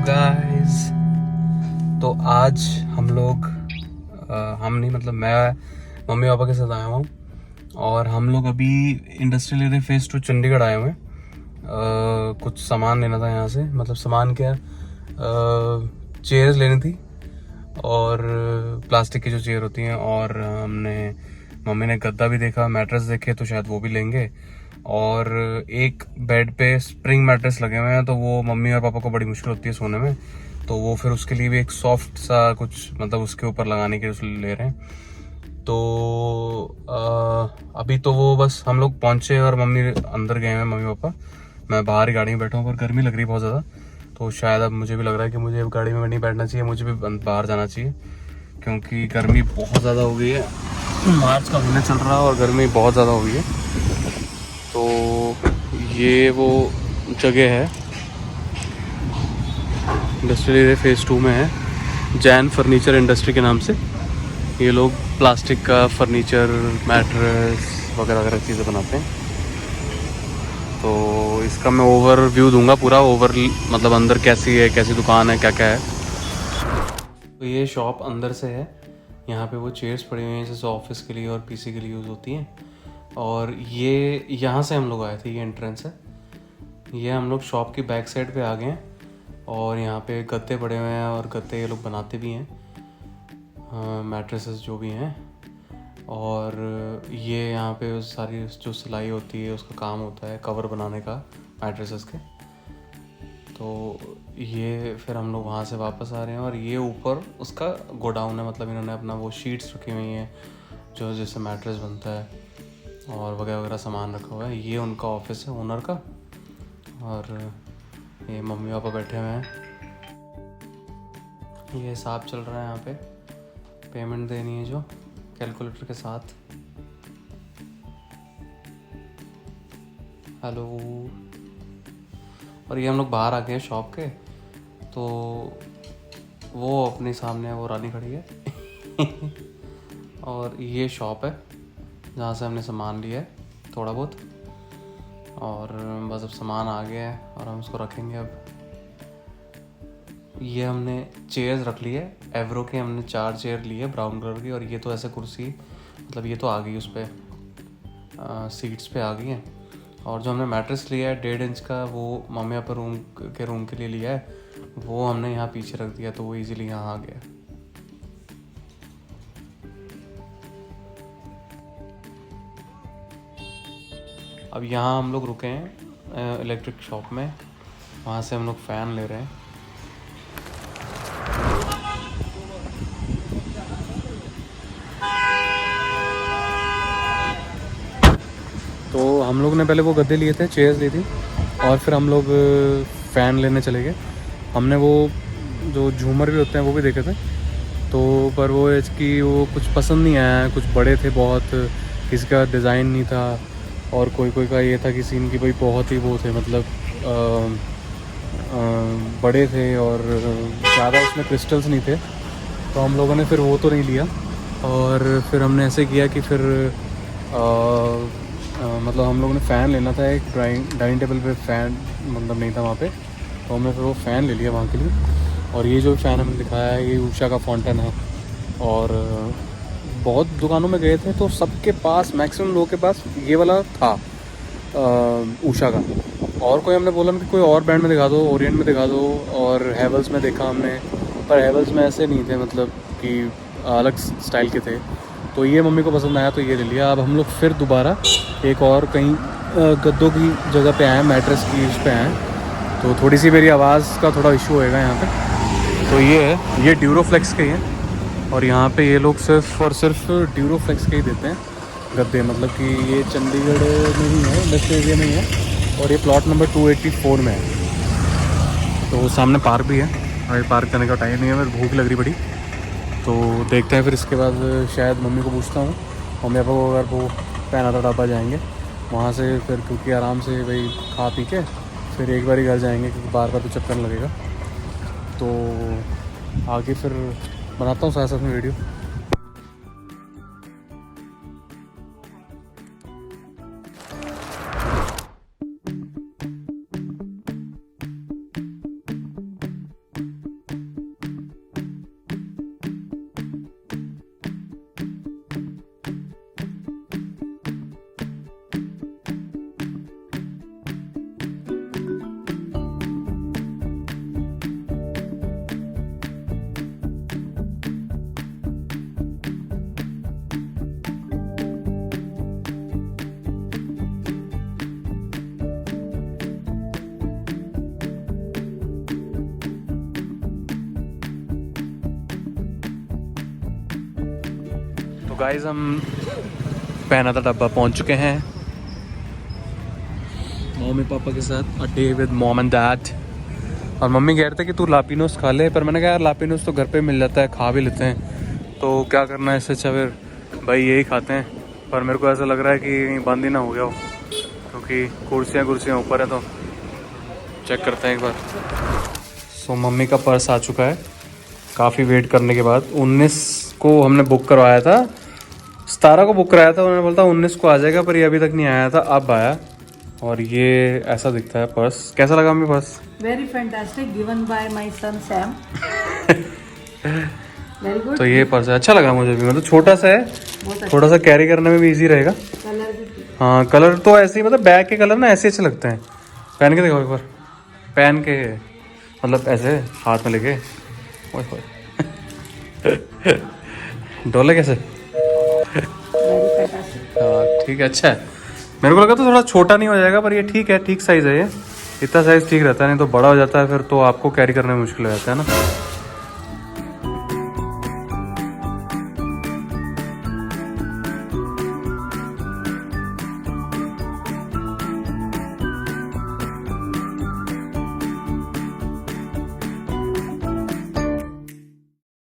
Guys, तो आज हम लोग हम नहीं मतलब मैं मम्मी पापा के साथ आया हूँ और हम लोग अभी इंडस्ट्रियल एरिया फेज 2 चंडीगढ़ आए हुए हैं। कुछ सामान लेना था यहाँ से, मतलब सामान क्या, चेयर्स लेनी थी और प्लास्टिक की जो चेयर होती हैं, और मम्मी ने गद्दा भी देखा, मैट्रेस देखे तो शायद वो भी लेंगे, और एक बेड पे स्प्रिंग मैट्रेस लगे हुए हैं तो वो मम्मी और पापा को बड़ी मुश्किल होती है सोने में, तो वो फिर उसके लिए भी एक सॉफ्ट सा कुछ मतलब उसके ऊपर लगाने के लिए ले रहे हैं। तो अभी तो वो बस हम लोग पहुंचे और मम्मी अंदर गए हैं, मम्मी पापा, मैं बाहर ही गाड़ी में बैठा हूँ, पर गर्मी लग रही है बहुत ज़्यादा, तो शायद अब मुझे भी लग रहा है कि मुझे गाड़ी में नहीं बैठना चाहिए, मुझे भी बाहर जाना चाहिए क्योंकि गर्मी बहुत ज़्यादा हो गई है। मार्च का महीना चल रहा है और गर्मी बहुत ज़्यादा हो गई है। तो ये वो जगह है, इंडस्ट्रियल एरिया फेज़ 2 में है, जैन फर्नीचर इंडस्ट्री के नाम से। ये लोग प्लास्टिक का फर्नीचर, मैट्रेस वगैरह वगैरह चीज़ें बनाते हैं। तो इसका मैं ओवरव्यू दूंगा पूरा, मतलब अंदर कैसी है, कैसी दुकान है, क्या क्या है। तो ये शॉप अंदर से है, यहाँ पे वो चेयर्स पड़ी हुई हैं जैसे ऑफिस के लिए और पीसी के लिए यूज़ होती हैं। और ये यहाँ से हम लोग आए थे, ये एंट्रेंस है। ये हम लोग शॉप की बैक साइड पे आ गए हैं और यहाँ पे गद्दे पड़े हुए हैं और गद्दे ये लोग बनाते भी हैं, मैट्रेसेस जो भी हैं। और ये यहाँ पे सारी जो सिलाई होती है उसका काम होता है, कवर बनाने का मैट्रेसेस के। तो ये फिर हम लोग वहाँ से वापस आ रहे हैं और ये ऊपर उसका गोडाउन है, मतलब इन्होंने अपना वो शीट्स रखी हुई हैं जो जैसे मैट्रेस बनता है और वगैरह वगैरह सामान रखा हुआ है। ये उनका ऑफिस है ओनर का, और ये मम्मी पापा बैठे हुए हैं। ये हिसाब चल रहा है यहाँ पे, पेमेंट देनी है जो कैलकुलेटर के साथ। हेलो। और ये हम लोग बाहर आ गए हैं शॉप के, तो वो अपने सामने वो रानी खड़ी है और ये शॉप है जहाँ से हमने सामान लिया है थोड़ा बहुत, और बस अब सामान आ गया है और हम उसको रखेंगे। अब ये हमने चेयर्स रख ली है, एवरो के हमने 4 चेयर ली है ब्राउन कलर की, और ये तो ऐसे कुर्सी, मतलब ये तो आ गई उस पर सीट्स पे आ गई हैं। और जो हमने मैट्रेस लिया है 1.5 इंच का, वो मम्मी पापा रूम के लिए लिया है, वो हमने यहाँ पीछे रख दिया तो वो इजीली यहाँ आ गया। अब यहाँ हम लोग रुके हैं इलेक्ट्रिक शॉप में, वहाँ से हम लोग फ़ैन ले रहे हैं। तो हम लोग ने पहले वो गद्दे लिए थे, चेयर्स ली थी, और फिर हम लोग फ़ैन लेने चले गए। हमने वो जो झूमर भी होते हैं वो भी देखे थे, तो पर वो इसकी वो कुछ पसंद नहीं आया, कुछ बड़े थे बहुत, किसी का डिज़ाइन नहीं था, और कोई का ये था कि सीन की भाई बहुत ही वो थे, मतलब बड़े थे और ज़्यादा उसमें क्रिस्टल्स नहीं थे, तो हम लोगों ने फिर वो तो नहीं लिया। और फिर हमने ऐसे किया कि फिर मतलब हम लोगों ने फ़ैन लेना था, एक डाइनिंग टेबल पे फ़ैन मतलब नहीं था वहाँ पे, तो हमने फिर वो फ़ैन ले लिया वहाँ के लिए। और ये जो फ़ैन हमने दिखाया है ये उषा का फाउंटेन है, और बहुत दुकानों में गए थे तो सबके पास, मैक्सिमम लोगों के पास ये वाला था उषा का। और कोई हमने बोला कि कोई और ब्रांड में दिखा दो, ओरिएंट में दिखा दो, और हेवल्स में देखा हमने, पर हेवल्स में ऐसे नहीं थे, मतलब कि अलग स्टाइल के थे। तो ये मम्मी को पसंद आया तो ये ले लिया। अब हम लोग फिर दोबारा एक और कहीं गद्दों की जगह पे आए, मैट्रेस की उस पे आए, तो थोड़ी सी मेरी आवाज़ का थोड़ा इशू होएगा यहाँ पे। तो ये है, ये ड्यूरोफ्लेक्स के ही हैं, और यहाँ पे ये लोग सिर्फ और सिर्फ ड्यूरोफ्लेक्स के ही देते हैं गद्दे, मतलब कि ये चंडीगढ़ में ही है, इंडस्ट्रियल एरिया में ही है, और ये प्लॉट नंबर 284 में है। तो सामने पार्क भी है, अभी पार्क करने का टाइम नहीं है, मेरे भूख लग रही बड़ी, तो देखते हैं फिर इसके बाद शायद मम्मी को पूछता हूँ, मम्मी पापा को, अगर वो पैनाटा ढाबा जाएंगे वहाँ से फिर, क्योंकि आराम से भाई खा पी के फिर एक बार ही घर जाएंगे, क्योंकि बार बार तो चक्कर लगेगा। तो आगे फिर बनाता हूँ साथ साथ में वीडियो। गाइस हम पहना था डब्बा पहुंच चुके हैं मम्मी पापा के साथ, a day with mom and dad. और मम्मी कह रहे थे कि तू लापिनोस खा ले, पर मैंने कहा यार लापिनोस तो घर पे मिल जाता है, खा भी लेते हैं, तो क्या करना है इससे अच्छा फिर भाई यही खाते हैं। पर मेरे को ऐसा लग रहा है कि कहीं बंद ही ना हो गया हो, क्योंकि कुर्सियाँ ऊपर है, तो चेक करते हैं एक बार। सो मम्मी का पर्स आ चुका है काफ़ी वेट करने के बाद। 19 को हमने बुक करवाया था, 17 को बुक कराया था, उन्होंने बोलता 19 को आ जाएगा, पर ये अभी तक नहीं आया था, अब आया। और ये ऐसा दिखता है पर्स। कैसा लगा हमें purse? Very fantastic, given by my son Sam. Very good. तो ये पर्स अच्छा लगा मुझे भी, मतलब छोटा सा है, थोड़ा सा कैरी करने में भी इजी रहेगा। कलर भी हाँ कलर तो ऐसे ही, मतलब बैग के कलर ना ऐसे अच्छे लगते हैं। पहन के देखो एक बार, पहन के मतलब ऐसे हाथ में लेके, ओए होए डोले कैसे? Very fantastic. हाँ ठीक है, अच्छा है। मेरे को लगा तो थोड़ा छोटा नहीं हो जाएगा, पर ये ठीक है, ठीक साइज़ है ये, इतना साइज़ ठीक रहता है, नहीं तो बड़ा हो जाता है फिर तो आपको कैरी करने में मुश्किल हो जाता है ना।